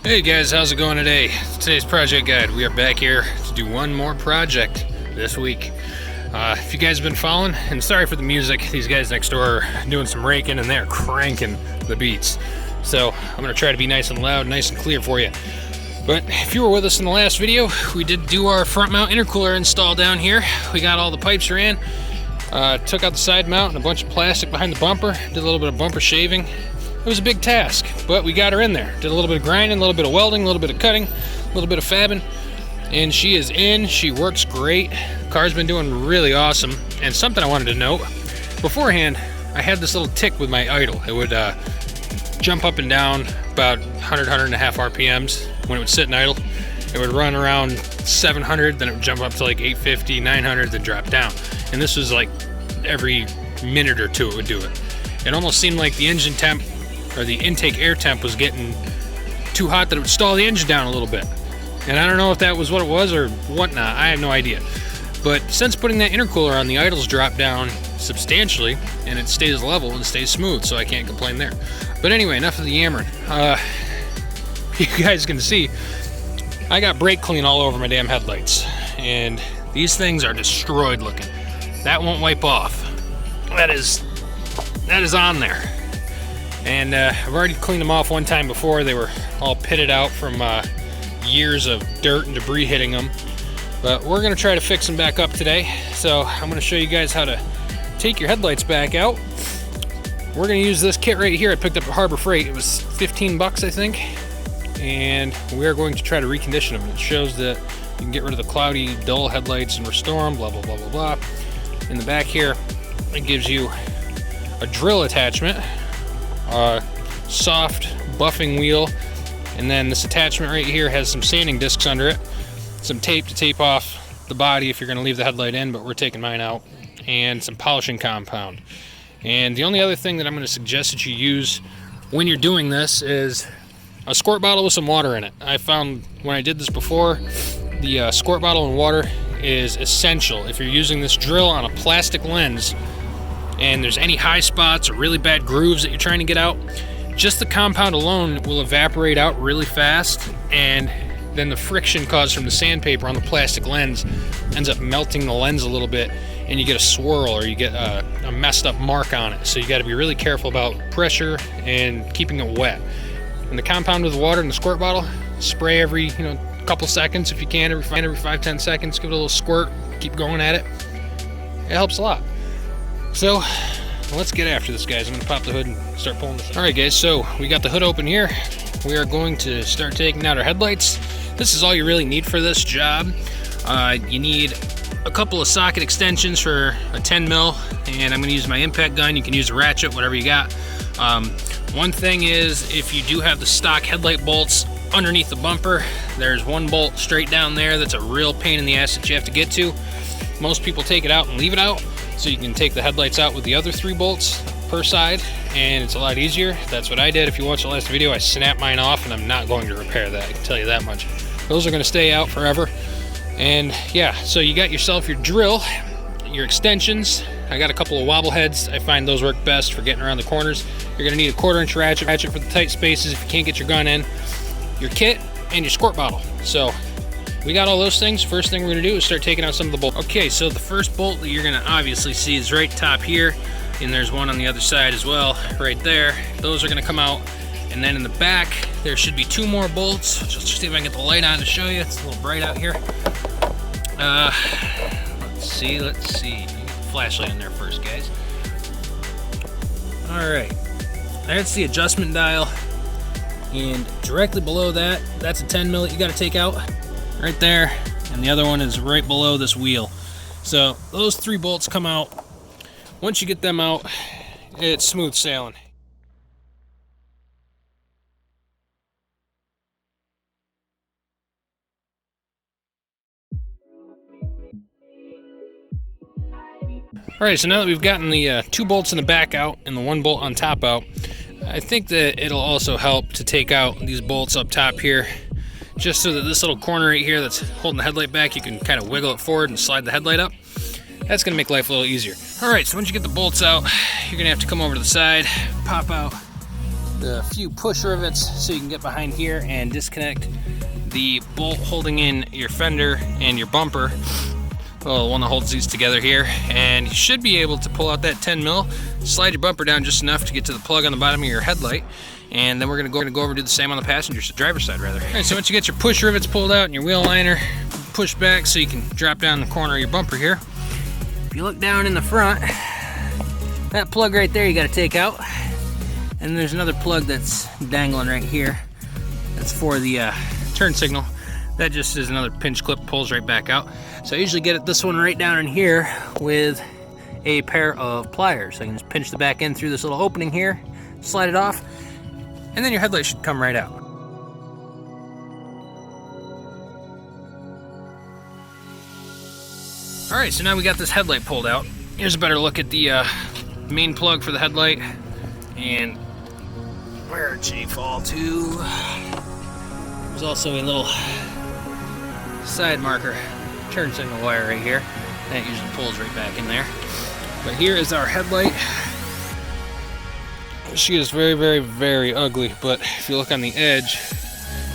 Hey guys, how's it going today? Today's project guide. We are back here to do one more project this week. If you guys have been following, and sorry for the music, these guys next door are doing some raking and they're cranking the beats. So I'm going to try to be nice and loud, nice and clear for you. But if you were with us in the last video, we did do our front mount intercooler install down here. We got all the pipes ran, took out the side mount and a bunch of plastic behind the bumper, did a little bit of bumper shaving. It was a big task, but we got her in there. Did a little bit of grinding, a little bit of welding, a little bit of cutting, a little bit of fabbing, and she is in. She works great. The car's been doing really awesome. And something I wanted to note, beforehand, I had this little tick with my idle. It would jump up and down about 100, 100 and a half RPMs when it would sit in idle. It would run around 700, then it would jump up to like 850, 900, then drop down. And this was like every minute or two it would do it. It almost seemed like the engine temp, or the intake air temp, was getting too hot that it would stall the engine down a little bit. And I don't know if that was what it was or whatnot. I have no idea. But since putting that intercooler on, the idles drop down substantially and it stays level and stays smooth, so I can't complain there. But anyway, enough of the yammering. You guys can see I got brake clean all over my damn headlights, and these things are destroyed looking. That won't wipe off. That is on there. And I've already cleaned them off one time before. They were all pitted out from years of dirt and debris hitting them. But we're going to try to fix them back up today. So I'm going to show you guys how to take your headlights back out. We're going to use this kit right here I picked up at Harbor Freight. It was 15 bucks, I think. And we are going to try to recondition them. It shows that you can get rid of the cloudy, dull headlights and restore them, blah, blah, blah, blah, blah. In the back here, it gives you a drill attachment, a soft buffing wheel, and then this attachment right here has some sanding discs under it, some tape to tape off the body if you're going to leave the headlight in, but we're taking mine out, and some polishing compound. And the only other thing that I'm going to suggest that you use when you're doing this is a squirt bottle with some water in it. I found when I did this before, the squirt bottle and water is essential if you're using this drill on a plastic lens and there's any high spots or really bad grooves that you're trying to get out. Just the compound alone will evaporate out really fast, and then the friction caused from the sandpaper on the plastic lens ends up melting the lens a little bit, and you get a swirl or you get a messed up mark on it. So you got to be really careful about pressure and keeping it wet. And the compound with the water in the squirt bottle, spray every couple seconds if you can, every 5-10 seconds, give it a little squirt, keep going at it. It helps a lot. So let's get after this, guys. I'm going to pop the hood and start pulling this. Alright guys, so we got the hood open here. We are going to start taking out our headlights. This is all you really need for this job. You need a couple of socket extensions for a 10 mil, and I'm going to use my impact gun. You can use a ratchet, whatever you got. One thing is, if you do have the stock headlight bolts underneath the bumper, there's one bolt straight down there that's a real pain in the ass that you have to get to. Most people take it out and leave it out, so you can take the headlights out with the other 3 bolts per side, and it's a lot easier. That's what I did. If you watched the last video, I snapped mine off, and I'm not going to repair that, I can tell you that much. Those are going to stay out forever. And yeah, so you got yourself your drill, your extensions. I got a couple of wobble heads. I find those work best for getting around the corners. You're going to need a 1/4 inch ratchet for the tight spaces if you can't get your gun in, your kit, and your squirt bottle. So we got all those things. First thing we're going to do is start taking out some of the bolts. Okay, so the first bolt that you're going to obviously see is right top here, and there's one on the other side as well, right there. Those are going to come out, and then in the back there should be 2 more bolts. Just see if I can get the light on to show you. It's a little bright out here. Let's see. Get the flashlight in there first, guys. All right, that's the adjustment dial, and directly below that, that's a 10 mil that you got to take out. Right there, and the other one is right below this wheel. So those 3 bolts come out. Once you get them out, it's smooth sailing. Alright, so now that we've gotten the 2 bolts in the back out and the 1 bolt on top out, I think that it'll also help to take out these bolts up top here, just so that this little corner right here that's holding the headlight back, you can kind of wiggle it forward and slide the headlight up. That's going to make life a little easier. Alright, so once you get the bolts out, you're going to have to come over to the side, pop out the few push rivets so you can get behind here and disconnect the bolt holding in your fender and your bumper. Well, the one that holds these together here, and you should be able to pull out that 10 mil, slide your bumper down just enough to get to the plug on the bottom of your headlight, and then we're gonna go over and do the same on the driver's side rather. All right, so once you get your push rivets pulled out and your wheel liner pushed back so you can drop down the corner of your bumper here, if you look down in the front, that plug right there you gotta take out, and there's another plug that's dangling right here. That's for the turn signal. That just is another pinch clip, pulls right back out. So I usually get this one right down in here with a pair of pliers. I can just pinch the back end through this little opening here, slide it off, and then your headlight should come right out. All right, so now we got this headlight pulled out. Here's a better look at the main plug for the headlight, and where it should fall to. There's also a little side marker turn signal wire right here. That usually pulls right back in there. But here is our headlight. She is very, very, very ugly, but if you look on the edge,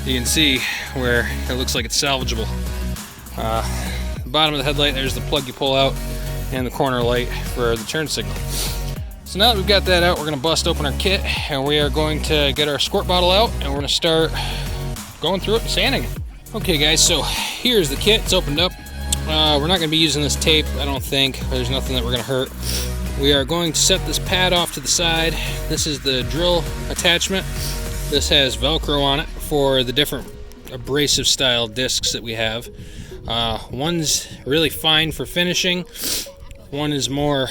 you can see where it looks like it's salvageable. The bottom of the headlight, there's the plug you pull out, and the corner light for the turn signal. So now that we've got that out, we're going to bust open our kit, and we are going to get our squirt bottle out, and we're going to start going through it and sanding it. Okay guys, so here's the kit. It's opened up. We're not going to be using this tape, I don't think. There's nothing that we're going to hurt. We are going to set this pad off to the side. This is the drill attachment. This has Velcro on it for the different abrasive style discs that we have. One's really fine for finishing. One is more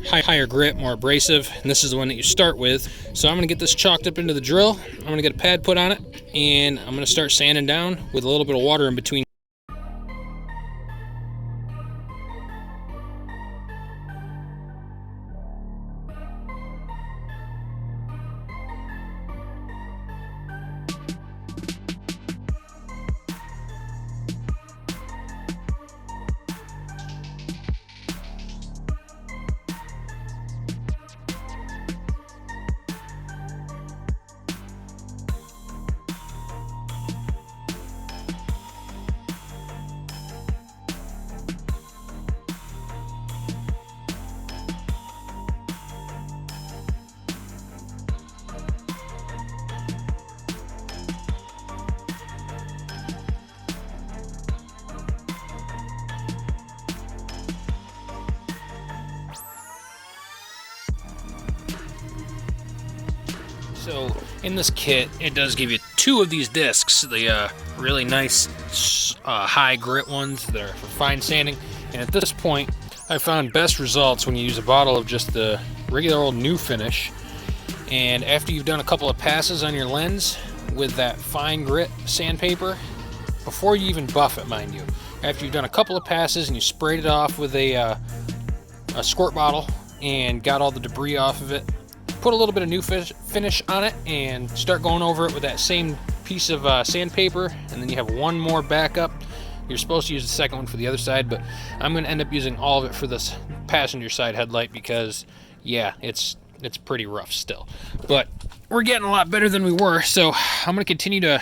higher grit, more abrasive, and this is the one that you start with. So I'm going to get this chalked up into the drill. I'm going to get a pad put on it, and I'm going to start sanding down with a little bit of water in between. So in this kit, it does give you 2 of these discs, the really nice high grit ones that are for fine sanding. And at this point, I found best results when you use a bottle of just the regular old new finish. And after you've done a couple of passes on your lens with that fine grit sandpaper, before you even buff it, mind you, after you've done a couple of passes and you sprayed it off with a squirt bottle and got all the debris off of it, put a little bit of new finish on it and start going over it with that same piece of sandpaper, and then you have one more backup. You're supposed to use the second one for the other side, but I'm going to end up using all of it for this passenger side headlight because, yeah, it's pretty rough still. But we're getting a lot better than we were, so I'm going to continue to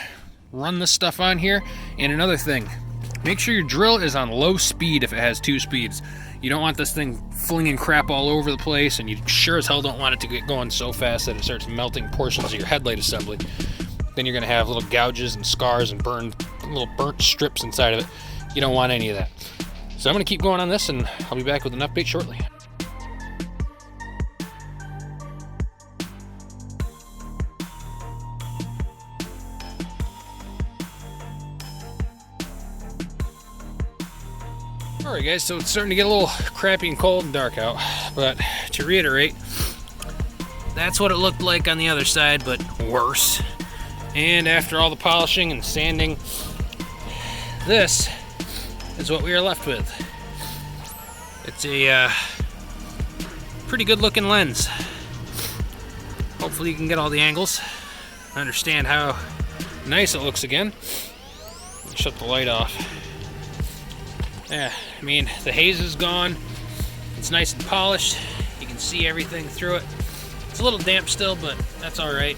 run this stuff on here. And another thing, make sure your drill is on low speed if it has 2 speeds. You don't want this thing flinging crap all over the place, and you sure as hell don't want it to get going so fast that it starts melting portions of your headlight assembly. Then you're going to have little gouges and scars and little burnt strips inside of it. You don't want any of that. So I'm going to keep going on this, and I'll be back with an update shortly. Alright guys, so it's starting to get a little crappy and cold and dark out, but to reiterate, that's what it looked like on the other side, but worse. And after all the polishing and sanding, this is what we are left with. It's a pretty good looking lens. Hopefully you can get all the angles, understand how nice it looks again. Shut the light off. Yeah, I mean, the haze is gone. It's nice and polished. You can see everything through it. It's a little damp still, but that's all right.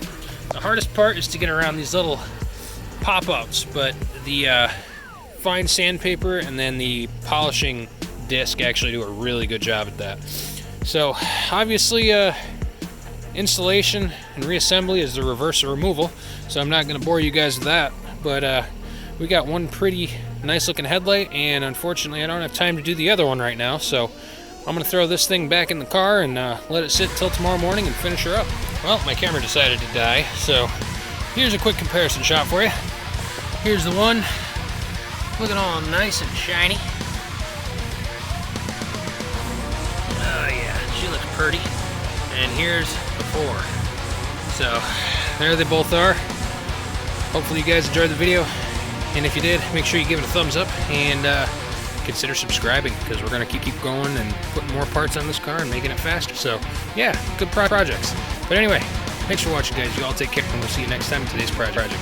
The hardest part is to get around these little pop-outs, but the fine sandpaper and then the polishing disc actually do a really good job at that. So obviously installation and reassembly is the reverse of removal, so I'm not going to bore you guys with that, but we got one pretty nice looking headlight, and unfortunately I don't have time to do the other one right now, so I'm going to throw this thing back in the car and let it sit till tomorrow morning and finish her up. Well, my camera decided to die, so here's a quick comparison shot for you. Here's the one, looking all nice and shiny. Oh yeah, she looks pretty. And here's before. So there they both are. Hopefully you guys enjoyed the video, and if you did, make sure you give it a thumbs up and consider subscribing, because we're going to keep going and putting more parts on this car and making it faster. So yeah, good projects. But anyway, thanks for watching, guys. You all take care, and we'll see you next time in today's project.